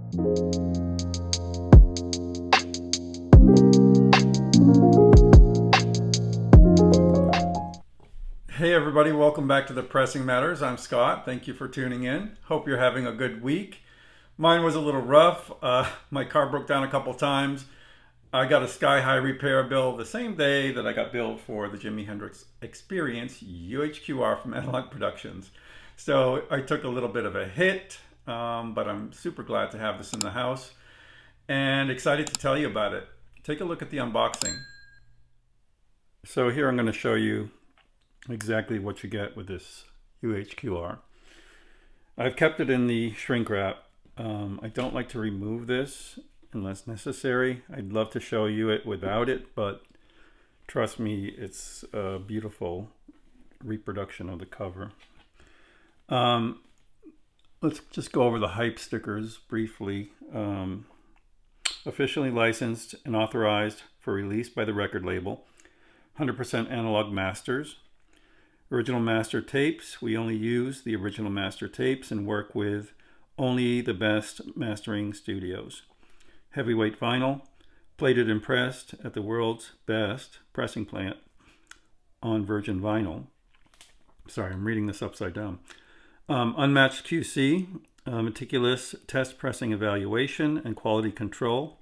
Hey everybody, welcome back to the Pressing Matters. I'm Scott. Thank you for tuning in. Hope you're having a good week. Mine was a little rough. My car broke down a couple times. I got a sky-high repair bill the same day that I got billed for the Jimi Hendrix Experience UHQR from Analogue Productions. So I took a little bit of a hit, but I'm super glad to have this in the house and excited to tell you about it. Take a look at the unboxing. So here I'm going to show you exactly what you get with this UHQR. I've kept it in the shrink wrap. I don't like to remove this unless necessary. I'd love to show you it without it, but trust me, it's a beautiful reproduction of the cover. Let's just go over the hype stickers briefly. Officially licensed and authorized for release by the record label. 100% analog masters. Original master tapes. We only use the original master tapes and work with only the best mastering studios. Heavyweight vinyl, plated and pressed at the world's best pressing plant on virgin vinyl. Sorry, I'm reading this upside down. Unmatched QC, meticulous test pressing evaluation and quality control.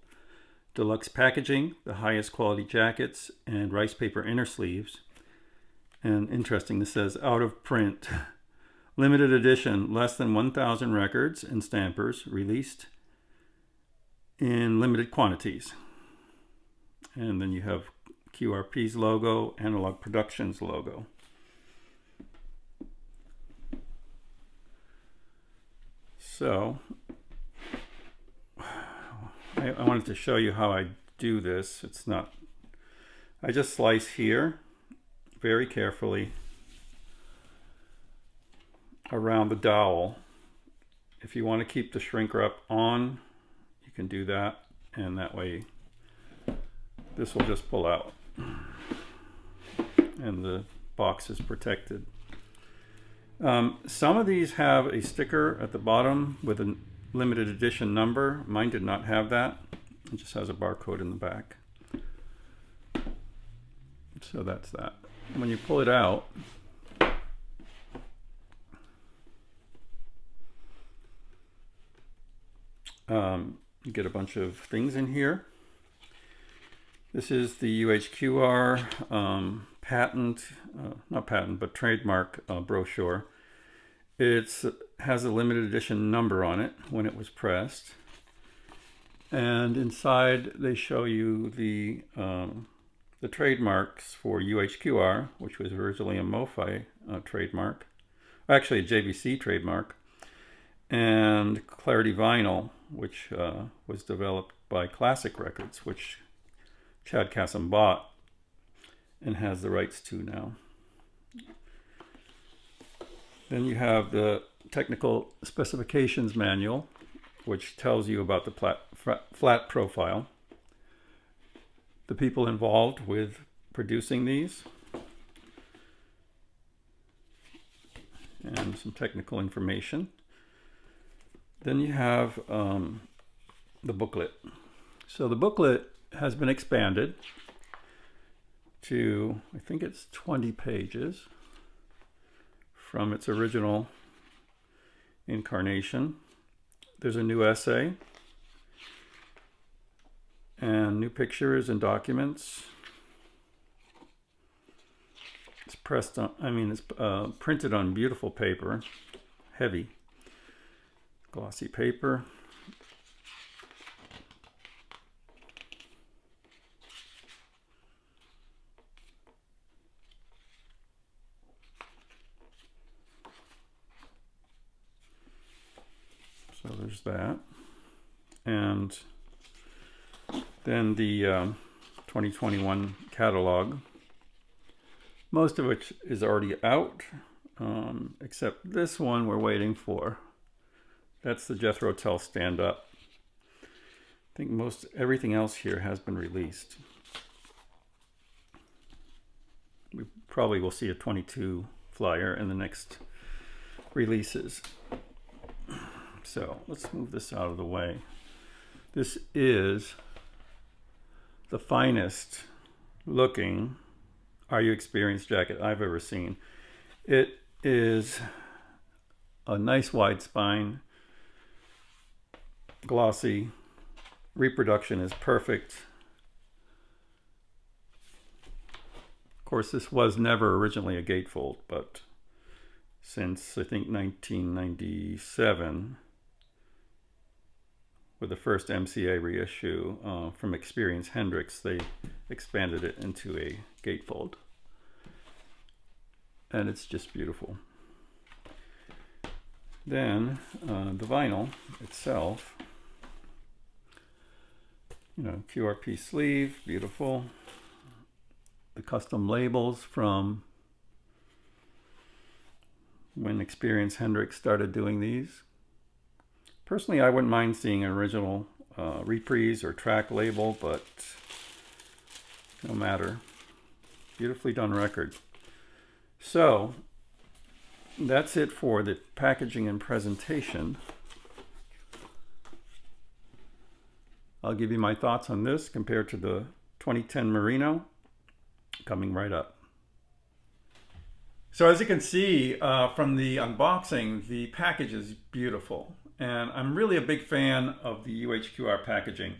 Deluxe packaging, the highest quality jackets and rice paper inner sleeves. And interesting, this says out of print. Limited edition, less than 1,000 records and stampers released in limited quantities. And then you have QRP's logo, Analogue Productions logo. So I wanted to show you how I do this. I just slice here very carefully around the dowel. If you want to keep the shrink wrap on, you can do that, and that way this will just pull out and the box is protected. Some of these have a sticker at the bottom with a limited edition number. Mine did not have that. It just has a barcode in the back. So that's that. When you pull it out, you get a bunch of things in here. This is the UHQR trademark brochure. It has a limited edition number on it when it was pressed. And inside they show you the trademarks for UHQR, which was originally a MoFi trademark, actually a JVC trademark, and Clarity Vinyl, which was developed by Classic Records, which Chad Kassem bought and has the rights to now. Then you have the technical specifications manual, which tells you about the flat profile, the people involved with producing these, and some technical information. Then you have the booklet. So the booklet has been expanded to, I think it's 20 pages from its original incarnation. There's a new essay and new pictures and documents. It's pressed on, it's printed on beautiful paper, heavy, glossy paper. So there's that. And then the 2021 catalog, most of which is already out, except this one we're waiting for. That's the Jethro Tull Stand Up. I think everything else here has been released. We probably will see a 22 flyer in the next releases. So let's move this out of the way. This is the finest looking You Experienced jacket I've ever seen. It is a nice wide spine, glossy, reproduction is perfect. Of course, this was never originally a gatefold, but since I think 1997, with the first MCA reissue from Jimi Hendrix, they expanded it into a gatefold. And it's just beautiful. Then the vinyl itself, QRP sleeve, beautiful. The custom labels from when Jimi Hendrix started doing these. Personally, I wouldn't mind seeing an original reprise or track label, but no matter. Beautifully done record. So that's it for the packaging and presentation. I'll give you my thoughts on this compared to the 2010 Marino, coming right up. So as you can see from the unboxing, the package is beautiful. And I'm really a big fan of the UHQR packaging.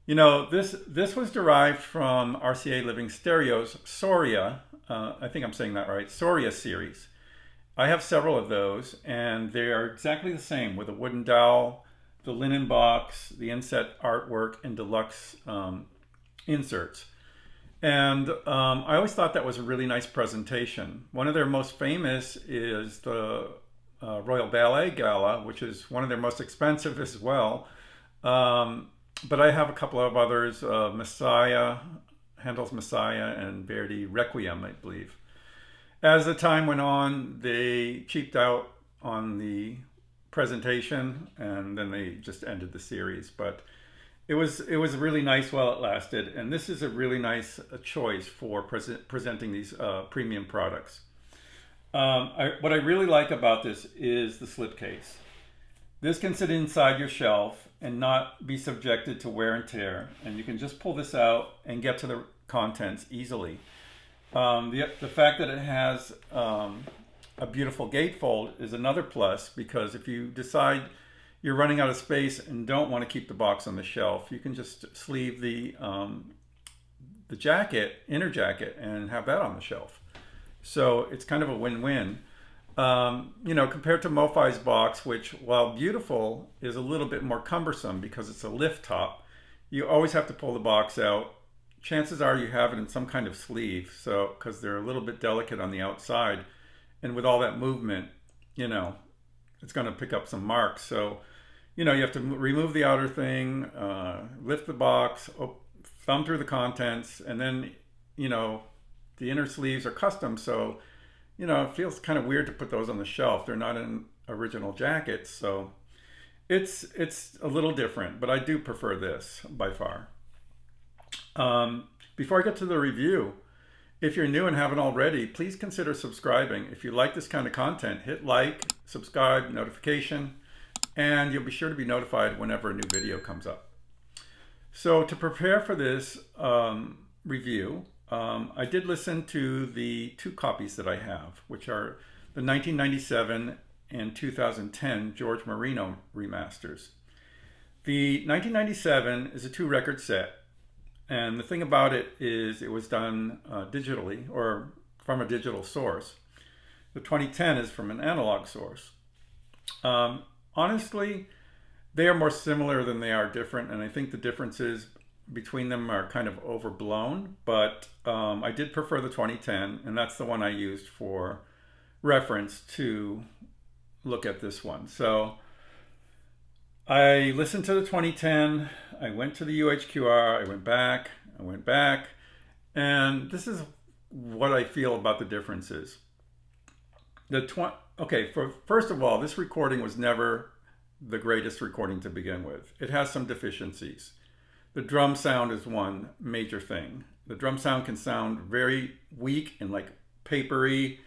This was derived from RCA Living Stereo's Soria, I think I'm saying that right, Soria series. I have several of those, and they are exactly the same, with a wooden dowel, the linen box, the inset artwork, and deluxe inserts. And I always thought that was a really nice presentation. One of their most famous is the Royal Ballet Gala, which is one of their most expensive as well. But I have a couple of others, Messiah, Handel's Messiah, and Verdi Requiem, I believe. As the time went on, they cheaped out on the presentation, and then they just ended the series. But it was really nice while it lasted, and this is a really nice choice for presenting these premium products. What I really like about this is the slipcase. This can sit inside your shelf and not be subjected to wear and tear, and you can just pull this out and get to the contents easily. The fact that it has a beautiful gatefold is another plus, because if you decide you're running out of space and don't want to keep the box on the shelf, you can just sleeve the jacket, inner jacket, and have that on the shelf. So it's kind of a win-win. Compared to MoFi's box, which, while beautiful, is a little bit more cumbersome because it's a lift top. You always have to pull the box out. Chances are you have it in some kind of sleeve, so because they're a little bit delicate on the outside, and with all that movement, it's going to pick up some marks. So, you have to remove the outer thing, lift the box, thumb through the contents, and then, the inner sleeves are custom, so it feels kind of weird to put those on the shelf. They're not in original jackets, so it's a little different, but I do prefer this by far. Before I get to the review, if you're new and haven't already, please consider subscribing. If you like this kind of content, hit like, subscribe, notification, and you'll be sure to be notified whenever a new video comes up. So to prepare for this review, I did listen to the two copies that I have, which are the 1997 and 2010 George Marino remasters. The 1997 is a 2-record set, and the thing about it is it was done digitally, or from a digital source. The 2010 is from an analog source. Honestly, they are more similar than they are different, and I think the differences between them are kind of overblown, but I did prefer the 2010, and that's the one I used for reference to look at this one. So I listened to the 2010, I went to the UHQR, I went back, and this is what I feel about the differences. First of all, this recording was never the greatest recording to begin with. It has some deficiencies. The drum sound is one major thing. The drum sound can sound very weak and like papery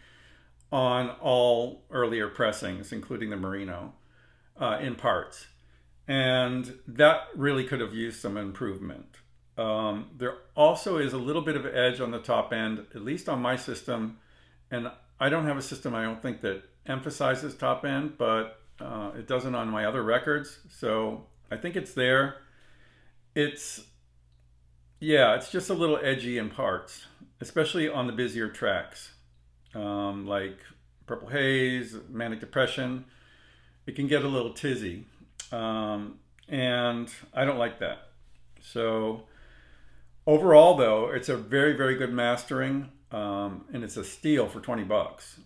on all earlier pressings, including the Marino. in parts. And that really could have used some improvement. There also is a little bit of edge on the top end, at least on my system. And I don't have a system, I don't think, that emphasizes top end, but it doesn't on my other records. So I think it's there. It's just a little edgy in parts, especially on the busier tracks, like Purple Haze, Manic Depression. It can get a little tizzy, and I don't like that. So overall, though, it's a very, very good mastering, and it's a steal for $20.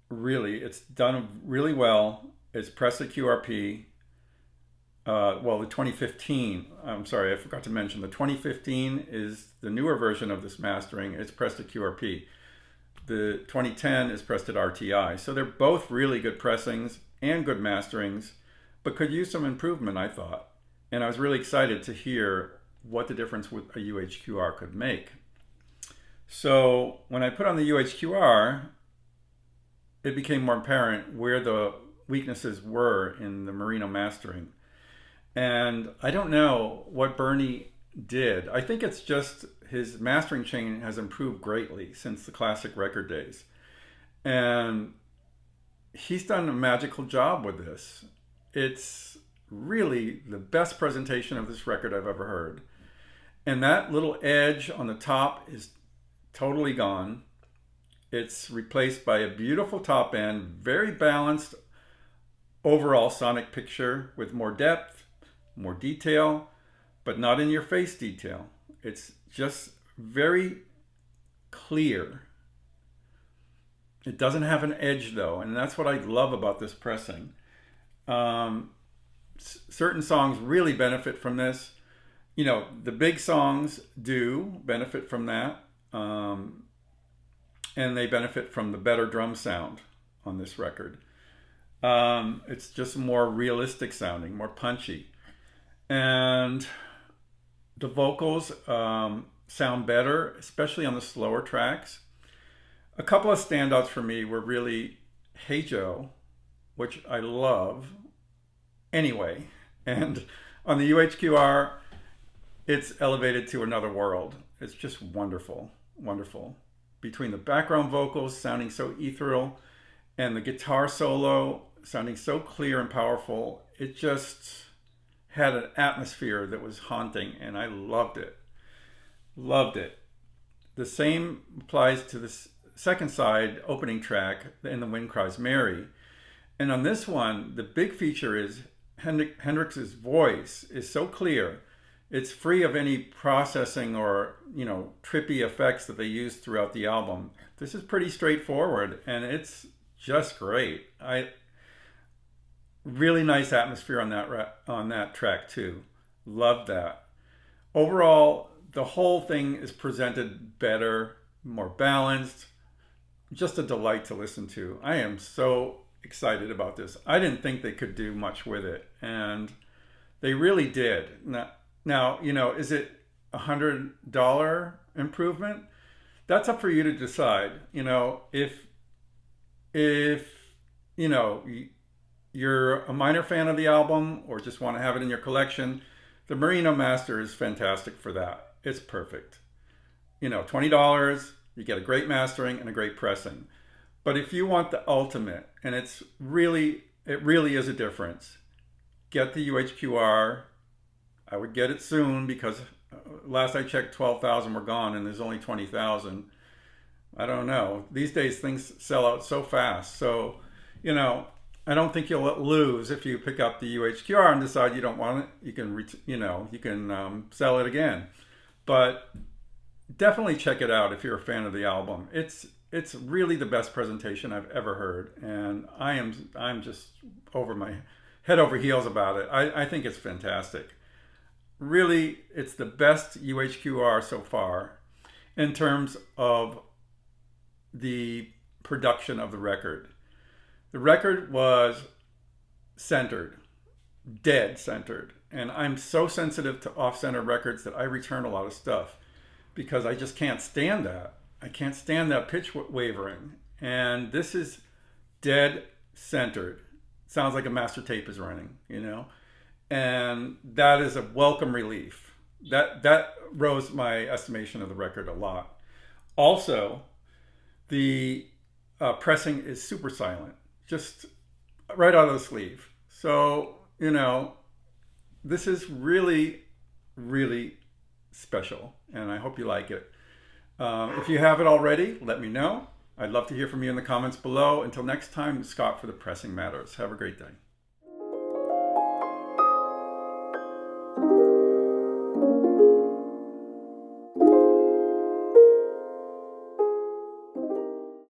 Really, it's done really well. It's pressed at QRP. The 2015, I'm sorry, I forgot to mention, the 2015 is the newer version of this mastering. It's pressed at QRP. The 2010 is pressed at RTI. So they're both really good pressings and good masterings, but could use some improvement, I thought. And I was really excited to hear what the difference with a UHQR could make. So when I put on the UHQR, it became more apparent where the weaknesses were in the Marino mastering. And I don't know what Bernie did. I think it's just his mastering chain has improved greatly since the classic record days. And he's done a magical job with this. It's really the best presentation of this record I've ever heard. And that little edge on the top is totally gone. It's replaced by a beautiful top end, very balanced overall sonic picture with more depth, more detail, but not in your face detail. It's just very clear. It doesn't have an edge though, and that's what I love about this pressing. Certain songs really benefit from this. You know, the big songs do benefit from that, and they benefit from the better drum sound on this record. It's just more realistic sounding, more punchy. And the vocals sound better, especially on the slower tracks. A couple of standouts for me were really Hey Joe, which I love anyway. And on the UHQR, it's elevated to another world. It's just wonderful, wonderful. Between the background vocals sounding so ethereal and the guitar solo sounding so clear and powerful, it just had an atmosphere that was haunting, and I loved it. Loved it. The same applies to the second side opening track, And the Wind Cries Mary. And on this one, the big feature is Hendrix's voice is so clear. It's free of any processing or, trippy effects that they use throughout the album. This is pretty straightforward, and it's just great. Really nice atmosphere on that track too. Love that. Overall, the whole thing is presented better, more balanced. Just a delight to listen to. I am so excited about this. I didn't think they could do much with it, and they really did. Now, is it $100 improvement? That's up for you to decide. If you're a minor fan of the album or just want to have it in your collection, the Marino Master is fantastic for that. It's perfect. $20, you get a great mastering and a great pressing. But if you want the ultimate, and it really is a difference, get the UHQR. I would get it soon because last I checked, 12,000 were gone and there's only 20,000. I don't know. These days things sell out so fast. So, I don't think you'll lose if you pick up the UHQR and decide you don't want it. You can sell it again. But definitely check it out if you're a fan of the album. It's really the best presentation I've ever heard, and I'm just over my head over heels about it. I think it's fantastic. Really, it's the best UHQR so far in terms of the production of the record. The record was centered, dead centered. And I'm so sensitive to off-center records that I return a lot of stuff because I just can't stand that. I can't stand that pitch wavering. And this is dead centered. sounds like a master tape is running, you know, and that is a welcome relief. That rose my estimation of the record a lot. Also, the pressing is super silent, just right out of the sleeve. So, you know, this is really, really special, and I hope you like it. If you have it already, let me know. I'd love to hear from you in the comments below. Until next time, Scott for the Pressing Matters. Have a great day.